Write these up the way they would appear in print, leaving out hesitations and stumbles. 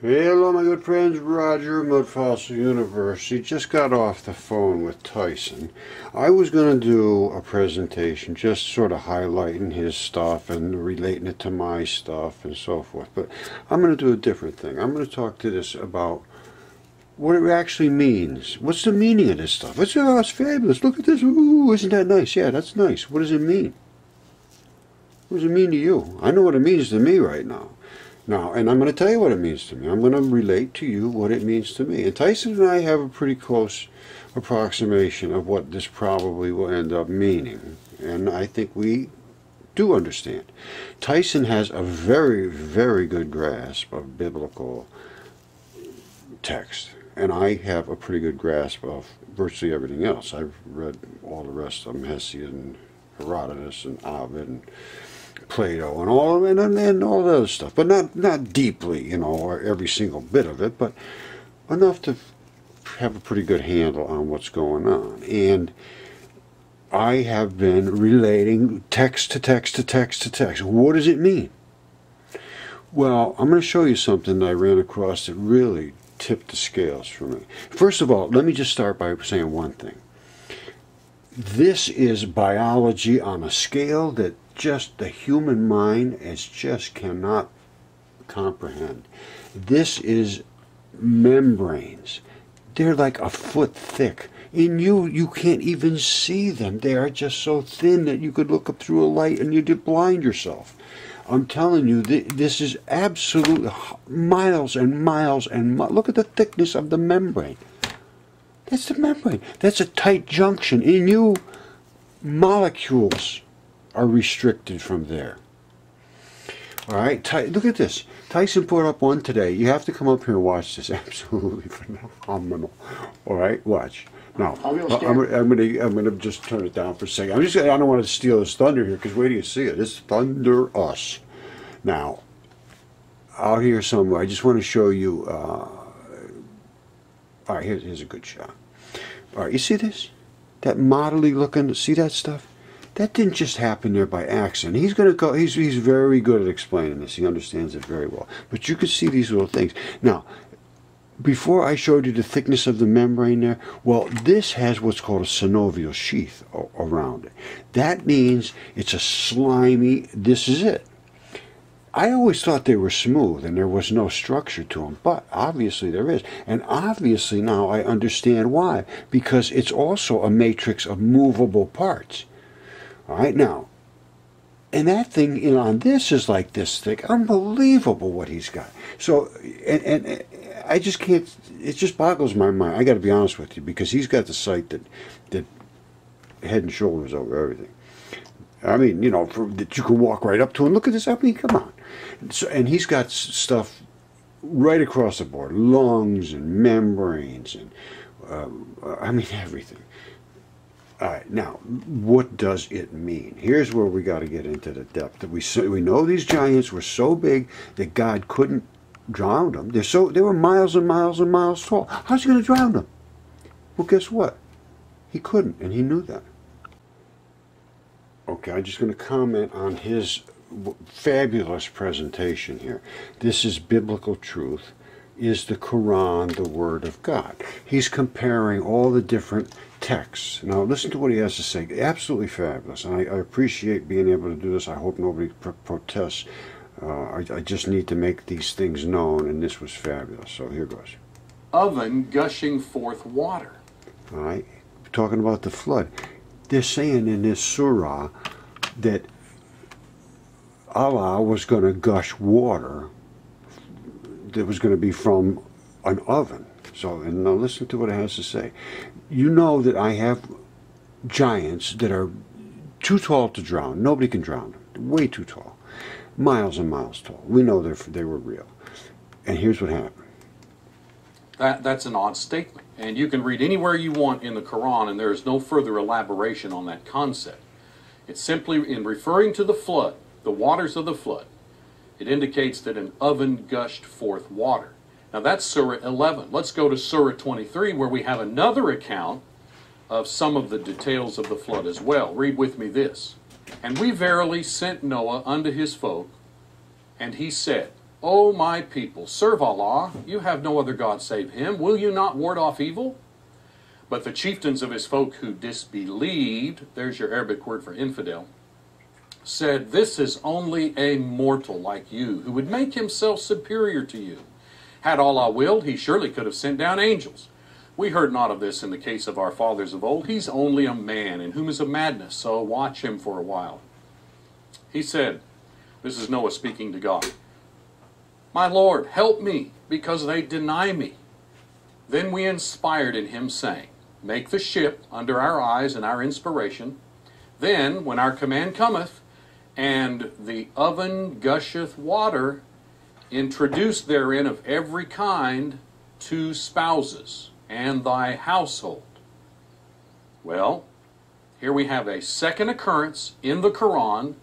Hello, my good friends. Roger, Mud Fossil University. Just got off the phone with Tyson. I was going to do a presentation just sort of highlighting his stuff and relating it to my stuff and so forth. But I'm going to do a different thing. I'm going to talk to this about what it actually means. What's the meaning of this stuff? It's fabulous. Look at this. Ooh, isn't that nice? Yeah, that's nice. What does it mean? What does it mean to you? I know what it means to me right now. Now, and I'm going to tell you what it means to me. I'm going to relate to you what it means to me. And Tyson and I have a pretty close approximation of what this probably will end up meaning. And I think we do understand. Tyson has a very, very good grasp of biblical text. And I have a pretty good grasp of virtually everything else. I've read all the rest of them, Hesiod and Herodotus and Ovid and Plato and all of it, and all the other stuff, but not deeply, or every single bit of it, but enough to have a pretty good handle on what's going on. And I have been relating text to text to text to text. What does it mean? Well, I'm going to show you something that I ran across that really tipped the scales for me. First of all, let me just start by saying one thing. This is biology on a scale that just the human mind just cannot comprehend. This is membranes. They're like a foot thick. In you can't even see them. They are just so thin that you could look up through a light and you'd blind yourself. I'm telling you, this is absolutely miles and miles and miles. Look at the thickness of the membrane. That's the membrane. That's a tight junction. In you, molecules are restricted from there. All right, look at this. Tyson put up one today. You have to come up here and watch this. Absolutely phenomenal. All right, watch. Now, I'm gonna just turn it down for a second. I don't want to steal his thunder here, because wait till you see it. It's Thunder Us. Now, out here somewhere, I just want to show you. All right, here's a good shot. All right, you see this? That modelly looking. See that stuff? That didn't just happen there by accident. He's going to go. He's very good at explaining this. He understands it very well. But you can see these little things. Now, before I showed you the thickness of the membrane there, well, this has what's called a synovial sheath around it. That means it's a slimy. This is it. I always thought they were smooth and there was no structure to them, but obviously there is. And obviously now I understand why. Because it's also a matrix of movable parts. All right, now, and that thing on this is like this thick. Unbelievable what he's got. So, and I just can't, it just boggles my mind. I got to be honest with you, because he's got the sight that head and shoulders over everything. I mean, that you can walk right up to and look at this. I mean, come on. So, and he's got stuff right across the board, lungs and membranes and, I mean, everything. All right, now, what does it mean? Here's where we got to get into the depth. We know these giants were so big that God couldn't drown them. They were miles and miles and miles tall. How's he going to drown them? Well, guess what? He couldn't, and he knew that. Okay, I'm just going to comment on his fabulous presentation here. This is biblical truth. Is the Quran the Word of God? He's comparing all the different texts. Now listen to what he has to say. Absolutely fabulous. And I appreciate being able to do this. I hope nobody protests. I just need to make these things known, and this was fabulous. So here goes. Oven gushing forth water. All right, talking about the flood. They're saying in this surah that Allah was going to gush water that was going to be from an oven. So, and now listen to what it has to say. You know that I have giants that are too tall to drown. Nobody can drown them. Way too tall. Miles and miles tall. We know they were real. And here's what happened. That's an odd statement. And you can read anywhere you want in the Quran, and there is no further elaboration on that concept. It's simply in referring to the flood, the waters of the flood. It indicates that an oven gushed forth water. Now that's Surah 11. Let's go to Surah 23, where we have another account of some of the details of the flood as well. Read with me this. And we verily sent Noah unto his folk, and he said, O my people, serve Allah. You have no other God save him. Will you not ward off evil? But the chieftains of his folk who disbelieved, there's your Arabic word for infidel, said, this is only a mortal like you, who would make himself superior to you. Had Allah willed, he surely could have sent down angels. We heard not of this in the case of our fathers of old. He's only a man, in whom is a madness, so watch him for a while. He said, this is Noah speaking to God, my Lord, help me, because they deny me. Then we inspired in him, saying, make the ship under our eyes and our inspiration. Then, when our command cometh, and the oven gusheth water, introduce therein of every kind 2 spouses, and thy household. Well, here we have a second occurrence in the Quran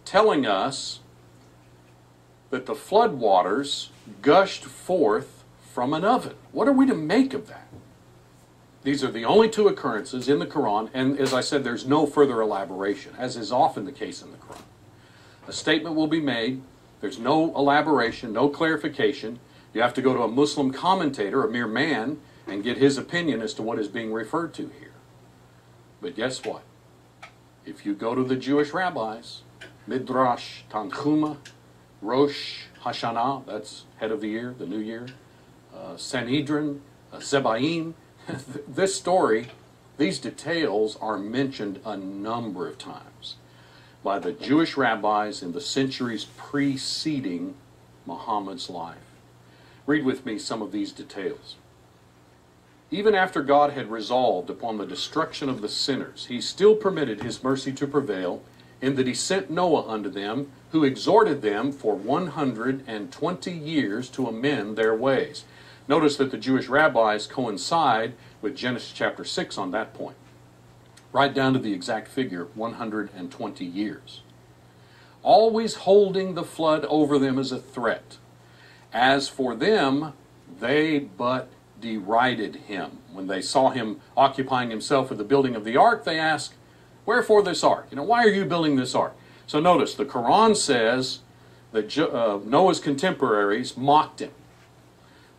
telling us that the flood waters gushed forth from an oven. What are we to make of that? These are the only 2 occurrences in the Quran, and as I said, there's no further elaboration, as is often the case in the Quran. A statement will be made, there's no elaboration, no clarification. You have to go to a Muslim commentator, a mere man, and get his opinion as to what is being referred to here. But guess what? If you go to the Jewish rabbis, Midrash, Tanchuma, Rosh Hashanah, that's head of the year, the new year, Sanhedrin, Zebaim, this story, these details are mentioned a number of times by the Jewish rabbis in the centuries preceding Muhammad's life. Read with me some of these details. Even after God had resolved upon the destruction of the sinners, he still permitted his mercy to prevail, in that he sent Noah unto them, who exhorted them for 120 years to amend their ways. Notice that the Jewish rabbis coincide with Genesis chapter 6 on that point. Right down to the exact figure, 120 years. Always holding the flood over them as a threat. As for them, they but derided him. When they saw him occupying himself with the building of the ark, they asked, wherefore this ark? Why are you building this ark? So notice, the Quran says that Noah's contemporaries mocked him.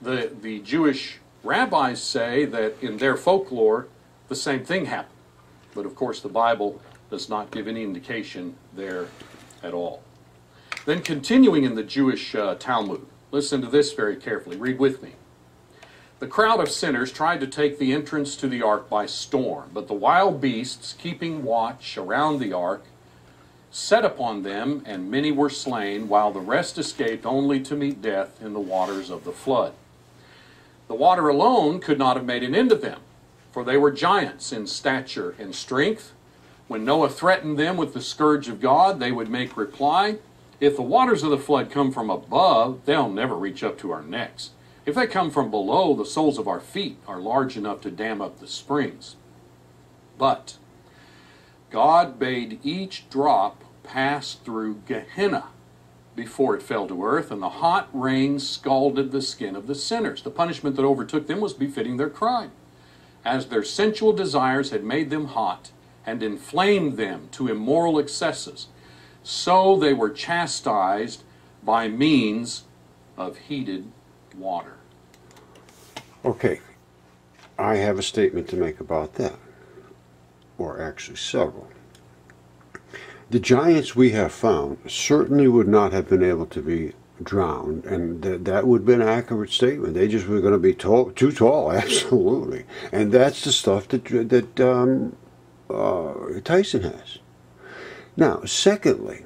The Jewish rabbis say that in their folklore, the same thing happened. But of course, the Bible does not give any indication there at all. Then continuing in the Jewish Talmud, listen to this very carefully. Read with me. The crowd of sinners tried to take the entrance to the ark by storm, but the wild beasts, keeping watch around the ark, set upon them, and many were slain, while the rest escaped only to meet death in the waters of the flood. The water alone could not have made an end of them, for they were giants in stature and strength. When Noah threatened them with the scourge of God, they would make reply, if the waters of the flood come from above, they'll never reach up to our necks. If they come from below, the soles of our feet are large enough to dam up the springs. But God bade each drop pass through Gehenna before it fell to earth, and the hot rain scalded the skin of the sinners. The punishment that overtook them was befitting their crime, as their sensual desires had made them hot and inflamed them to immoral excesses. So they were chastised by means of heated water. Okay, I have a statement to make about that, or actually several. The giants we have found certainly would not have been able to be drowned, and that would be an accurate statement. They just were going to be too tall, absolutely. And that's the stuff that Tyson has. Now, secondly,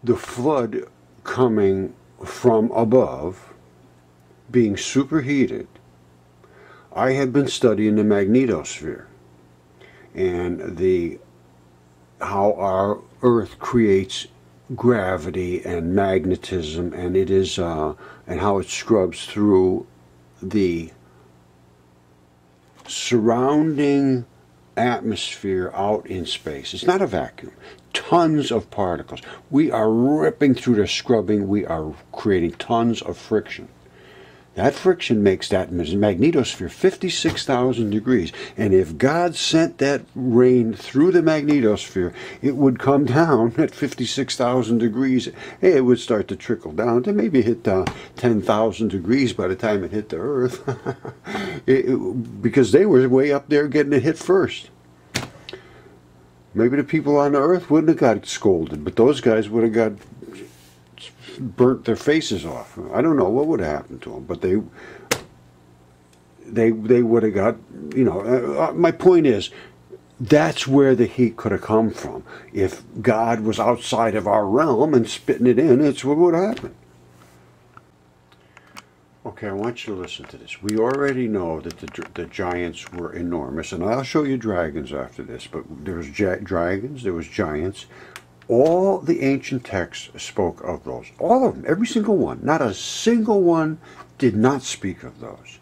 the flood coming from above, being superheated. I have been studying the magnetosphere and how our Earth creates gravity and magnetism, and it is and how it scrubs through the surrounding atmosphere out in space. It's not a vacuum. Tons of particles. We are ripping through the scrubbing. We are creating tons of friction. That friction makes that magnetosphere 56,000 degrees. And if God sent that rain through the magnetosphere, it would come down at 56,000 degrees. It would start to trickle down to maybe hit 10,000 degrees by the time it hit the earth. Because they were way up there getting it hit first. Maybe the people on the earth wouldn't have got scolded, but those guys would have got burnt their faces off. I don't know what would have happened to them, but they would have got, you know, my point is, that's where the heat could have come from. If God was outside of our realm and spitting it in, it's what would happen. Okay, I want you to listen to this. We already know that the giants were enormous, and I'll show you dragons after this, but there was dragons, there was giants. All the ancient texts spoke of those. All of them, every single one. Not a single one did not speak of those.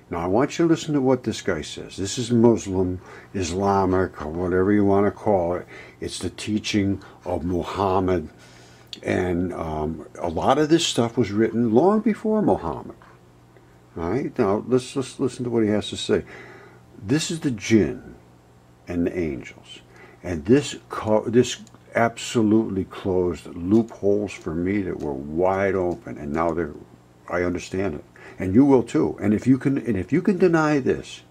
Now I want you to listen to what this guy says. This is Muslim, Islamic, or whatever you want to call it. It's the teaching of Muhammad. And a lot of this stuff was written long before Muhammad. All right, now let's listen to what he has to say. This is the Jinn and the angels. And this absolutely closed loopholes for me that were wide open, and now I understand it, and you will too. And if you can deny this,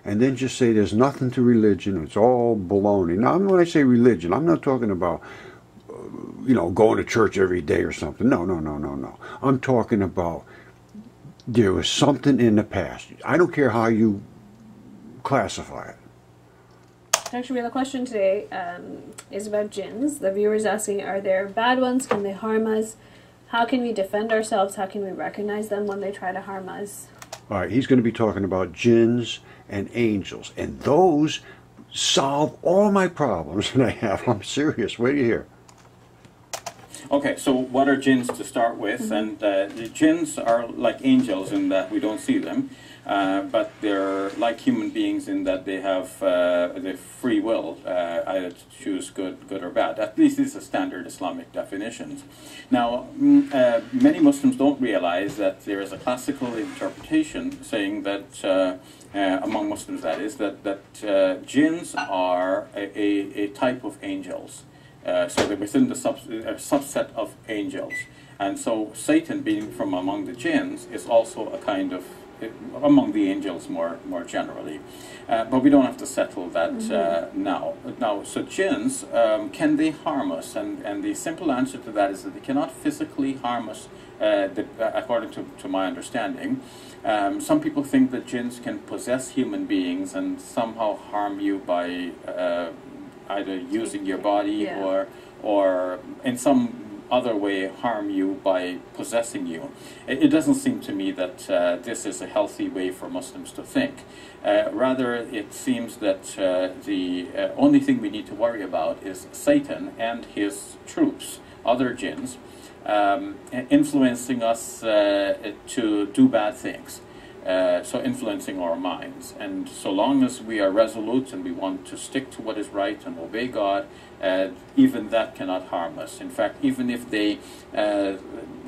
and then just say there's nothing to religion, it's all baloney. Now, when I say religion, I'm not talking about you know, going to church every day or something. No. I'm talking about there was something in the past. I don't care how you classify it. Actually, the question today is about jinns. The viewer is asking, are there bad ones? Can they harm us? How can we defend ourselves? How can we recognize them when they try to harm us? All right, he's going to be talking about jinns and angels. And those solve all my problems that I have. I'm serious. Wait till you hear. Okay, so what are jinns to start with? And the jinns are like angels in that we don't see them, but they're like human beings in that they have the free will, either to choose good or bad. At least these are standard Islamic definitions. Now, many Muslims don't realize that there is a classical interpretation saying that, among Muslims that is, that jinns are a type of angels. So they're within the subset of angels. And so Satan, being from among the jinns, is also a kind of among the angels more generally. But we don't have to settle that now. So jinns, can they harm us? And the simple answer to that is that they cannot physically harm us, according to my understanding. Some people think that jinns can possess human beings and somehow harm you by either using your body or in some other way harm you by possessing you. It doesn't seem to me that this is a healthy way for Muslims to think. Rather, it seems that the only thing we need to worry about is Satan and his troops, other jinns, influencing us to do bad things. So influencing our minds. And so long as we are resolute and we want to stick to what is right and obey God, even that cannot harm us. In fact, even if they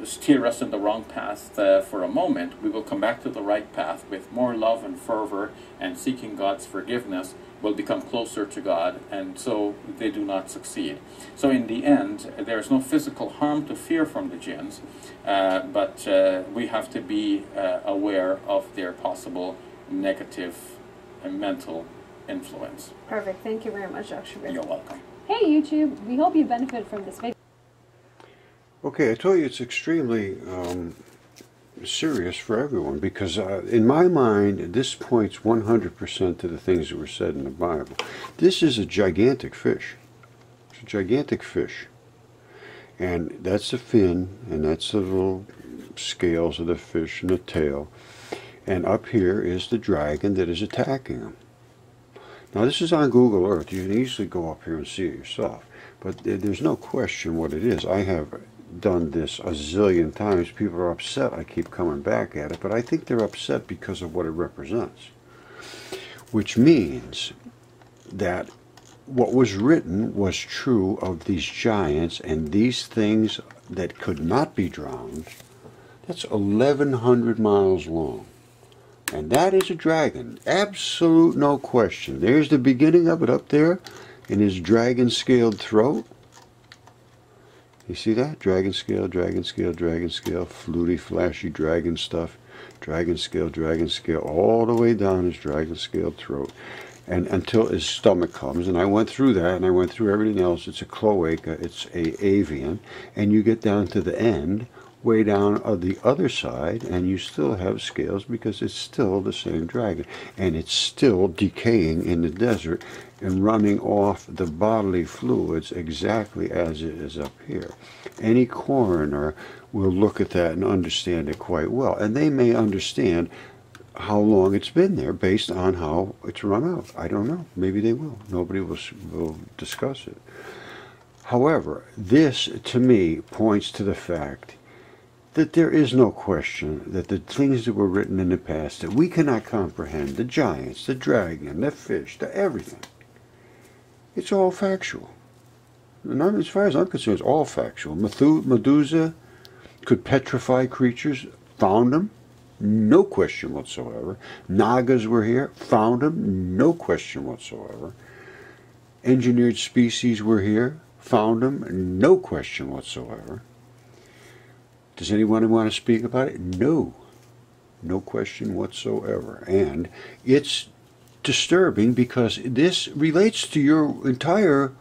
steer us in the wrong path for a moment, we will come back to the right path with more love and fervor, and seeking God's forgiveness will become closer to God, and so they do not succeed. So in the end, there is no physical harm to fear from the jinns, but we have to be aware of their possible negative mental influence. Perfect. Thank you very much, Dr. Britt. You're welcome. Hey YouTube, we hope you benefit from this video. Okay, I told you it's extremely serious for everyone, because in my mind this points 100% to the things that were said in the Bible. This is a gigantic fish. It's a gigantic fish, and that's the fin, and that's the little scales of the fish and the tail, and up here is the dragon that is attacking him. Now this is on Google Earth. You can easily go up here and see it yourself, but there's no question what it is. I have done this a zillion times. People are upset I keep coming back at it, but I think they're upset because of what it represents, which means that what was written was true of these giants and these things that could not be drowned, That's 1,100 miles long. And that is a dragon. Absolute no question. There's the beginning of it up there in his dragon-scaled throat. You see that? Dragon scale, fluty, flashy dragon stuff. Dragon scale, all the way down his dragon-scaled throat. And until his stomach comes, and I went through that, and I went through everything else. It's a cloaca, it's a avian, and you get down to the end, way down on the other side, and you still have scales because it's still the same dragon, and it's still decaying in the desert and running off the bodily fluids exactly as it is up here. Any coroner will look at that and understand it quite well, and they may understand how long it's been there based on how it's run out. I don't know. Maybe they will. Nobody will discuss it. However, this to me points to the fact that there is no question that the things that were written in the past that we cannot comprehend, the giants, the dragon, the fish, the everything, it's all factual. And as far as I'm concerned, it's all factual. Medusa could petrify creatures, found them, no question whatsoever. Nagas were here, found them, no question whatsoever. Engineered species were here, found them, no question whatsoever. Does anyone want to speak about it? No. No question whatsoever. And it's disturbing because this relates to your entire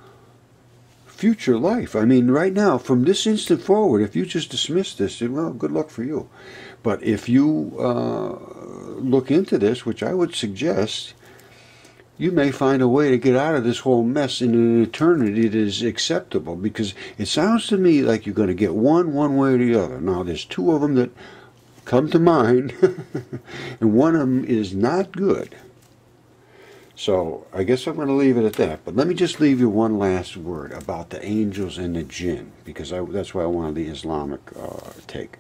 future life. I mean, right now, from this instant forward, if you just dismiss this, well, good luck for you. But if you look into this, which I would suggest, you may find a way to get out of this whole mess in an eternity that is acceptable, because it sounds to me like you're going to get one way or the other. Now, there's two of them that come to mind, and one of them is not good. So I guess I'm going to leave it at that. But let me just leave you one last word about the angels and the jinn, because that's why I wanted the Islamic take.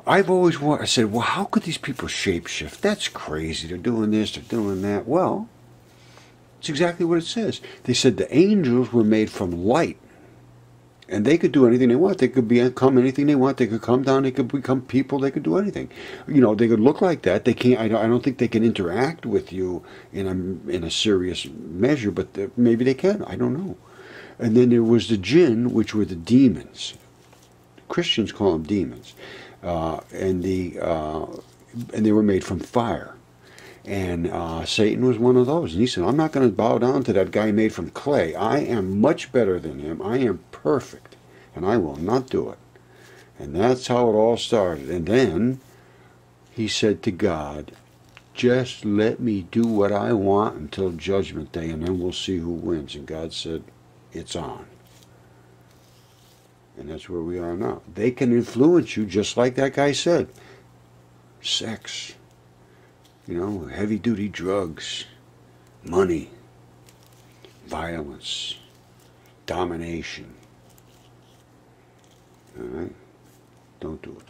I've always said, well, how could these people shapeshift? That's crazy. They're doing this, they're doing that. Well, it's exactly what it says. They said the angels were made from light, and they could do anything they want. They could become anything they want. They could come down. They could become people. They could do anything. You know, they could look like that. They can't. I don't think they can interact with you in a serious measure, but maybe they can. I don't know. And then there was the jinn, which were the demons. Christians call them demons. And they were made from fire, and Satan was one of those. And he said, "I'm not going to bow down to that guy made from clay. I am much better than him. I am perfect, and I will not do it." And that's how it all started. And then he said to God, "Just let me do what I want until Judgment Day, and then we'll see who wins." And God said, "It's on." And that's where we are now. They can influence you just like that guy said. Sex, heavy-duty drugs, money, violence, domination. All right? Don't do it.